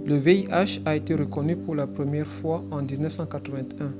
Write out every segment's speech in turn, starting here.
Le VIH a été reconnu pour la première fois en 1981.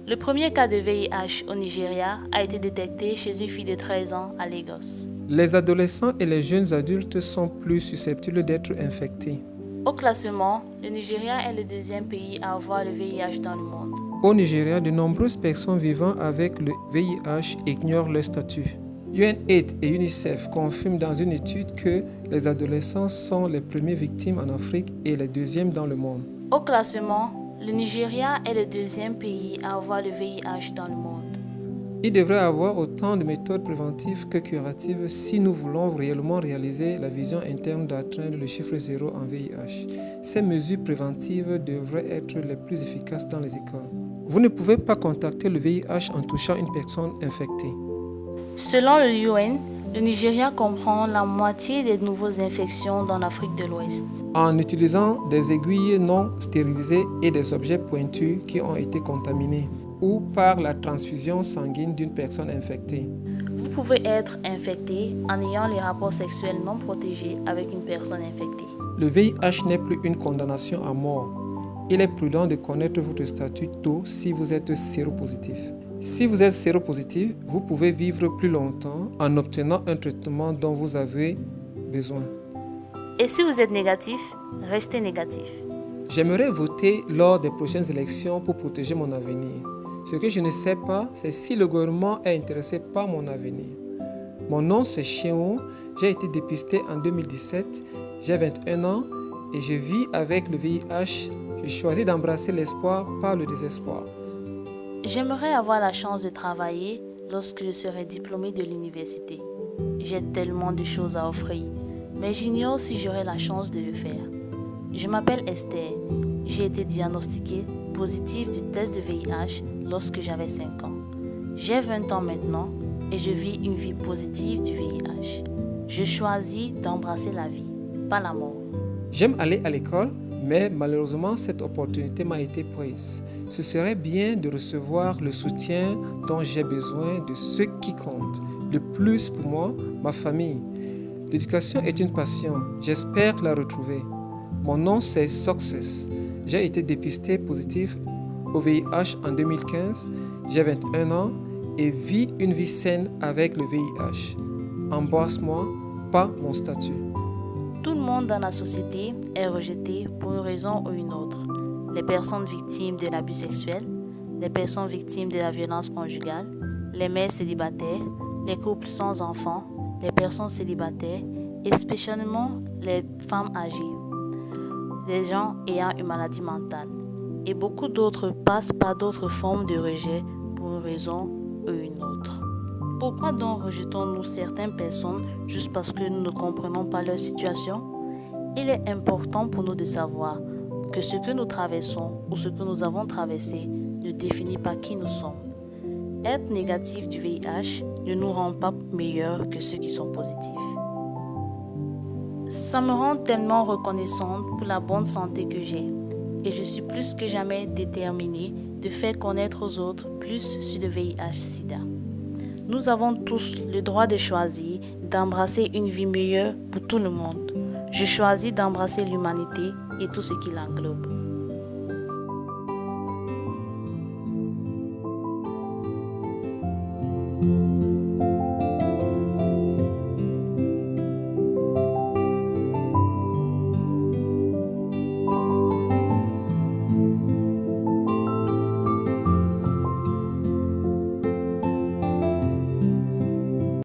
Le premier cas de VIH au Nigeria a été détecté chez une fille de 13 ans à Lagos. Les adolescents et les jeunes adultes sont plus susceptibles d'être infectés. Au classement, le Nigeria est le deuxième pays à avoir le VIH dans le monde. Au Nigeria, de nombreuses personnes vivant avec le VIH ignorent leur statut. UNAIDS et UNICEF confirment dans une étude que les adolescents sont les premières victimes en Afrique et les deuxièmes dans le monde. Au classement, le Nigeria est le deuxième pays à avoir le VIH dans le monde. Il devrait y avoir autant de méthodes préventives que curatives si nous voulons réellement réaliser la vision interne d'atteindre le chiffre zéro en VIH. Ces mesures préventives devraient être les plus efficaces dans les écoles. Vous ne pouvez pas contacter le VIH en touchant une personne infectée. Selon le UN, le Nigeria comprend la moitié des nouvelles infections dans l'Afrique de l'Ouest. En utilisant des aiguilles non stérilisées et des objets pointus qui ont été contaminés, ou par la transfusion sanguine d'une personne infectée. Vous pouvez être infecté en ayant les rapports sexuels non protégés avec une personne infectée. Le VIH n'est plus une condamnation à mort. Il est prudent de connaître votre statut tôt si vous êtes séropositif. Si vous êtes séropositif, vous pouvez vivre plus longtemps en obtenant un traitement dont vous avez besoin. Et si vous êtes négatif, restez négatif. J'aimerais voter lors des prochaines élections pour protéger mon avenir. Ce que je ne sais pas, c'est si le gouvernement est intéressé par mon avenir. Mon nom c'est Chéon, j'ai été dépisté en 2017, j'ai 21 ans et je vis avec le VIH. J'ai choisi d'embrasser l'espoir par le désespoir. J'aimerais avoir la chance de travailler lorsque je serai diplômée de l'université. J'ai tellement de choses à offrir, mais j'ignore si j'aurai la chance de le faire. Je m'appelle Esther. J'ai été diagnostiquée positive du test de VIH lorsque j'avais 5 ans. J'ai 20 ans maintenant et je vis une vie positive du VIH. Je choisis d'embrasser la vie, pas la mort. J'aime aller à l'école, mais malheureusement cette opportunité m'a été prise. Ce serait bien de recevoir le soutien dont j'ai besoin de ceux qui comptent. Le plus pour moi, ma famille. L'éducation est une passion. J'espère la retrouver. Mon nom c'est Success. J'ai été dépisté positif au VIH en 2015. J'ai 21 ans et vis une vie saine avec le VIH. Embrasse-moi, pas mon statut. Tout le monde dans la société est rejeté pour une raison ou une autre. Les personnes victimes de l'abus sexuel, les personnes victimes de la violence conjugale, les mères célibataires, les couples sans enfants, les personnes célibataires et spécialement les femmes âgées, les gens ayant une maladie mentale. Et beaucoup d'autres passent par d'autres formes de rejet pour une raison ou une autre. Pourquoi donc rejetons-nous certaines personnes juste parce que nous ne comprenons pas leur situation? Il est important pour nous de savoir que ce que nous traversons ou ce que nous avons traversé ne définit pas qui nous sommes. Être négatif du VIH ne nous rend pas meilleurs que ceux qui sont positifs. Ça me rend tellement reconnaissante pour la bonne santé que j'ai et je suis plus que jamais déterminée de faire connaître aux autres plus sur le VIH-Sida. Nous avons tous le droit de choisir d'embrasser une vie meilleure pour tout le monde. Je choisis d'embrasser l'humanité et tout ce qui l'englobe.